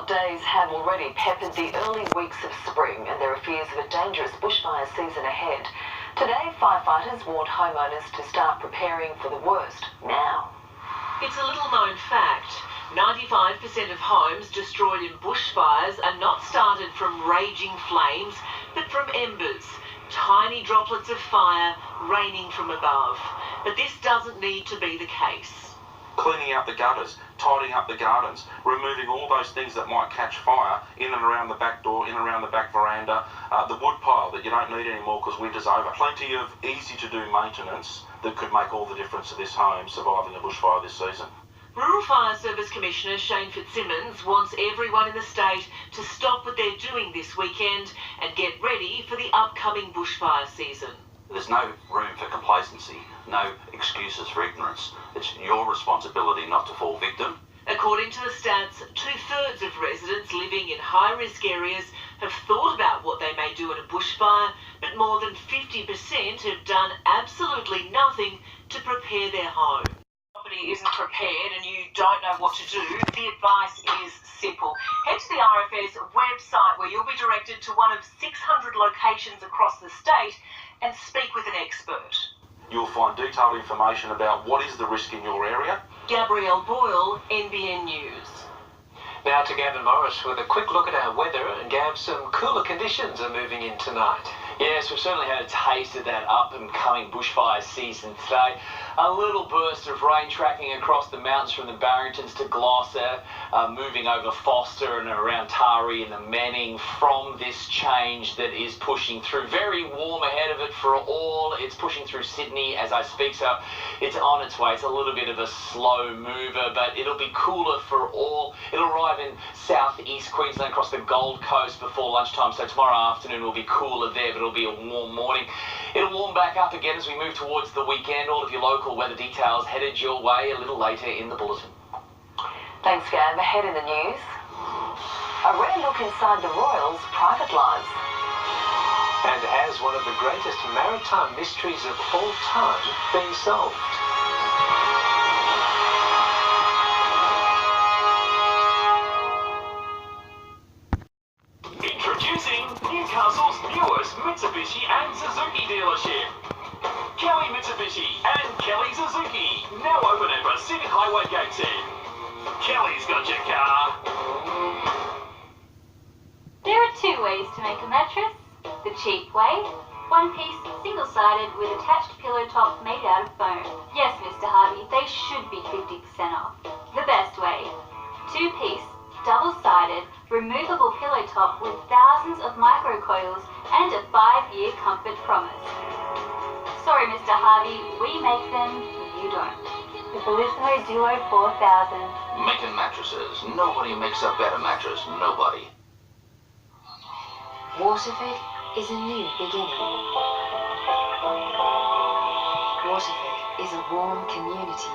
hot days have already peppered the early weeks of spring, and there are fears of a dangerous bushfire season ahead. Today, firefighters warned homeowners to start preparing for the worst now. It's a little-known fact. 95% of homes destroyed in bushfires are not started from raging flames, but from embers, tiny droplets of fire raining from above. But this doesn't need to be the case. Cleaning out the gutters, tidying up the gardens, removing all those things that might catch fire in and around the back door, in and around the back veranda, the wood pile that you don't need anymore because winter's over. Plenty of easy-to-do maintenance that could make all the difference to this home surviving a bushfire this season. Rural Fire Service Commissioner Shane Fitzsimmons wants everyone in the state to stop what they're doing this weekend and get ready for the upcoming bushfire season. There's no room for complacency, no excuses for ignorance. It's your responsibility not to fall victim. According to the stats, 2/3 of residents living in high-risk areas have thought about what they may do in a bushfire, but more than 50% have done absolutely nothing to prepare their home. Isn't prepared and you don't know what to do, the advice is simple. Head to the RFS website where you'll be directed to one of 600 locations across the state and speak with an expert. You'll find detailed information about what is the risk in your area. Gabrielle Boyle, NBN News. Now to Gavin Morris with a quick look at our weather, and Gav, some cooler conditions are moving in tonight. Yes, we've certainly had a taste of that up-and-coming bushfire season today. A little burst of rain tracking across the mountains from the Barringtons to Gloucester, moving over Foster and around Taree and the Manning from this change that is pushing through. Very warm ahead of it for all. It's pushing through Sydney as I speak, so it's on its way. It's a little bit of a slow mover, but it'll be cooler for all. It'll arrive in southeast Queensland across the Gold Coast before lunchtime, so tomorrow afternoon will be cooler there, but it'll be a warm morning. It'll warm back up again as we move towards the weekend. All of your local weather details headed your way a little later in the bulletin. Thanks, Gav. Ahead in the news, a rare look inside the Royals' private lives. And has one of the greatest maritime mysteries of all time been solved? Introducing Newcastle's newest Mitsubishi and Suzuki dealership. Kelly Mitsubishi and Kelly Suzuki, now open at Pacific Highway Gateshead. Kelly's got your car. There are two ways to make a mattress. The cheap way, one piece, single-sided with attached pillow top made out of foam. Yes, Mr. Harvey, they should be 50% off. The best way, two-piece, double-sided, removable pillow top with thousands of microcoils and a 5-year comfort promise. Sorry, Mr. Harvey, we make them, you don't. The Bellissimo Duo 4000. Making mattresses. Nobody makes a better mattress. Nobody. Waterford is a new beginning. Waterford is a warm community.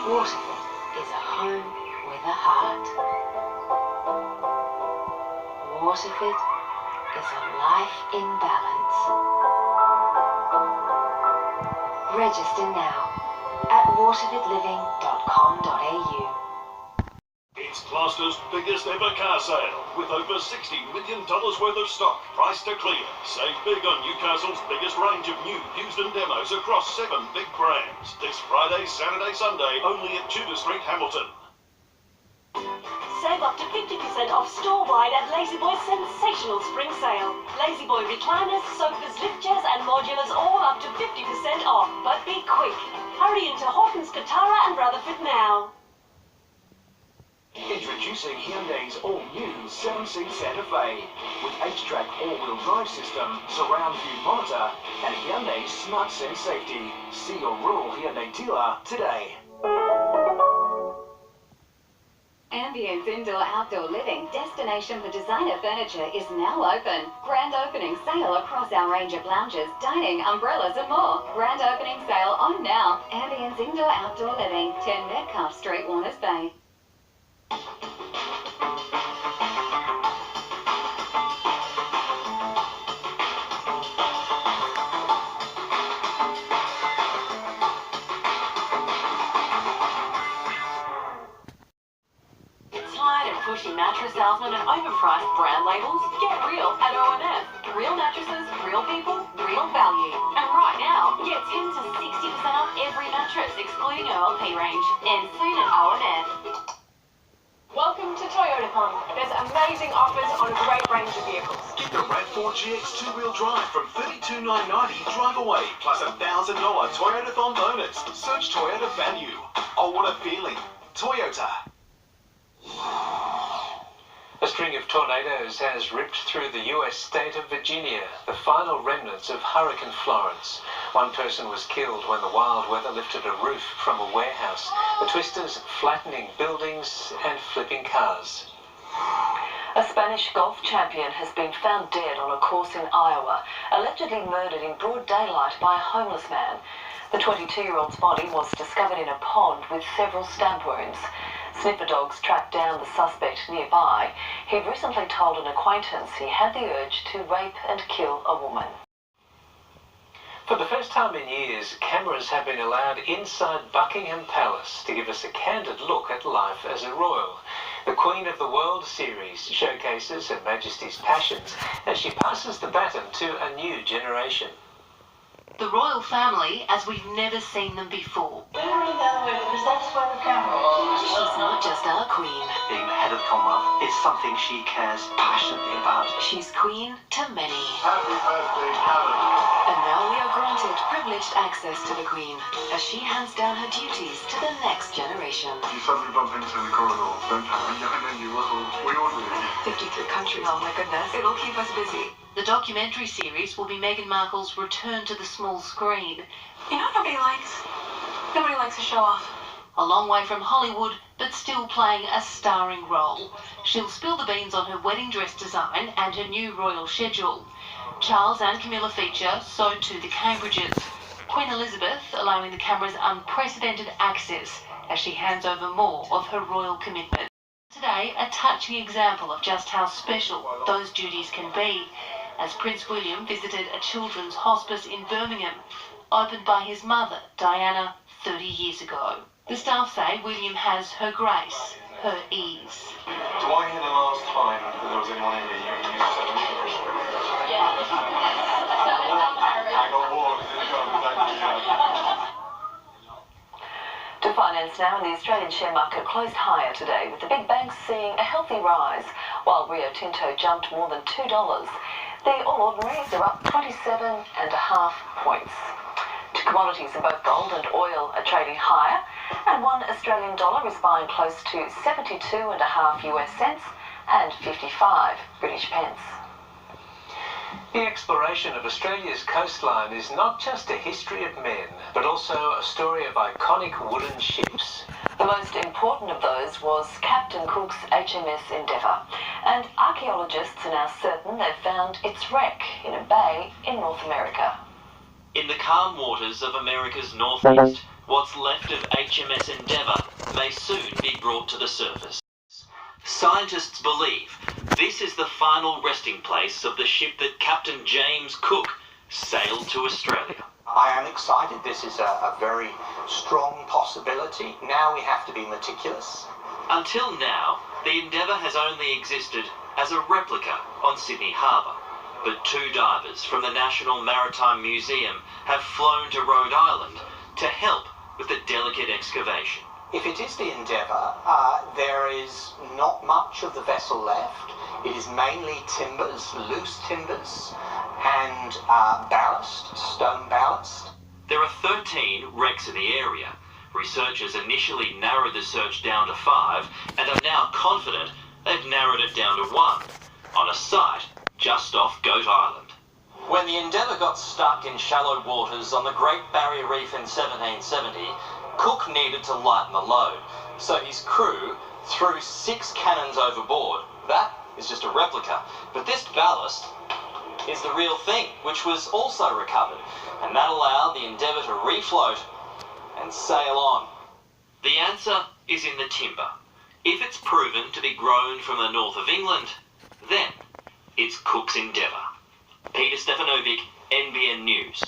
Waterford is a home with a heart. Waterford is a life in balance. Register now at waterfordliving.com.au. It's Gloucester's biggest ever car sale, with over $60 million worth of stock priced to clear. Save big on Newcastle's biggest range of new, used and demos across 7 big brands. This Friday, Saturday, Sunday, only at Tudor Street, Hamilton. Save up to 50% off store-wide at La-Z-Boy's sensational spring sale. La-Z-Boy recliners, sofas, lift chairs and modulars all up to 50% off. But be quick. Hurry into Horton's, Katara and Rutherford now. Introducing Hyundai's all-new 7-seat Santa Fe with H-Track all-wheel drive system, surround view monitor, and Hyundai's Smart Sense safety. See your rural Hyundai dealer today. Ambience Indoor-Outdoor Living, destination for designer furniture, is now open. Grand opening sale across our range of lounges, dining, umbrellas and more. Grand opening sale on now. Ambience Indoor-Outdoor Living, 10 Metcalfe Street, Warners Bay. pushy mattress salesmen and overpriced brand labels? Get real at ONF. Real mattresses, real people, real value. And right now, get 10 to 60% off every mattress, excluding OLP range. And soon at ONF. Welcome to ToyotaCon. There's amazing offers on a great range of vehicles. Get the RAV4 GX two-wheel drive from $32,990 drive away, plus $1,000 Toyotathon bonus. Search Toyota value. Oh, what a feeling. Toyota. A string of tornadoes has ripped through the US state of Virginia, the final remnants of Hurricane Florence. One person was killed when the wild weather lifted a roof from a warehouse, the twisters flattening buildings and flipping cars. A Spanish golf champion has been found dead on a course in Iowa, allegedly murdered in broad daylight by a homeless man. The 22-year-old's body was discovered in a pond with several stab wounds. Sniffer dogs tracked down the suspect nearby. He'd recently told an acquaintance he had the urge to rape and kill a woman. For the first time in years, cameras have been allowed inside Buckingham Palace to give us a candid look at life as a royal. The Queen of the World series showcases Her Majesty's passions as she passes the baton to a new generation. The royal family as we've never seen them before. She's not just our queen. Being the head of the Commonwealth is something she cares passionately about. She's queen to many. Happy birthday, Karen. And now we are granted privileged access to the queen as she hands down her duties to the next generation. You suddenly bump into in the corridor, don't panic. I know you will. We all do. 53 countries, oh my goodness. It'll keep us busy. The documentary series will be Meghan Markle's return to the small screen. You know what nobody likes? Nobody likes to show off. A long way from Hollywood, but still playing a starring role. She'll spill the beans on her wedding dress design and her new royal schedule. Charles and Camilla feature, so too the Cambridges. Queen Elizabeth allowing the cameras unprecedented access as she hands over more of her royal commitment. Today, a touching example of just how special those duties can be, as Prince William visited a children's hospice in Birmingham, opened by his mother, Diana, 30 years ago. The staff say William has her grace, her ease. Do I hear the last time that there was anyone in here you used to I got warned, To finance now, and the Australian share market closed higher today, with the big banks seeing a healthy rise, while Rio Tinto jumped more than $2. The All Ordinaries are up 27.5 points. To commodities in both gold and oil are trading higher, and $1 Australian dollar is buying close to 72.5 US cents and 55 British pence. The exploration of Australia's coastline is not just a history of men, but also a story of iconic wooden ships. The most important of those was Captain Cook's HMS Endeavour, and archaeologists are now certain they've found its wreck in a bay in North America. In the calm waters of America's northeast, what's left of HMS Endeavour may soon be brought to the surface. Scientists believe this is the final resting place of the ship that Captain James Cook sailed to Australia. I am excited. This is a very strong possibility. Now we have to be meticulous. Until now, the Endeavour has only existed as a replica on Sydney Harbour. But two divers from the National Maritime Museum have flown to Rhode Island to help with the delicate excavation. If it is the Endeavour, there is not much of the vessel left. It is mainly timbers, loose timbers, and ballast, stone ballast. There are 13 wrecks in the area. Researchers initially narrowed the search down to 5 and are now confident they've narrowed it down to 1 on a site just off Goat Island. When the Endeavour got stuck in shallow waters on the Great Barrier Reef in 1770, Cook needed to lighten the load, so his crew threw 6 cannons overboard. That is just a replica, but this ballast is the real thing, which was also recovered, and that allowed the Endeavour to refloat and sail on. The answer is in the timber. If it's proven to be grown from the north of England, then it's Cook's Endeavour. Peter Stefanovic, NBN News.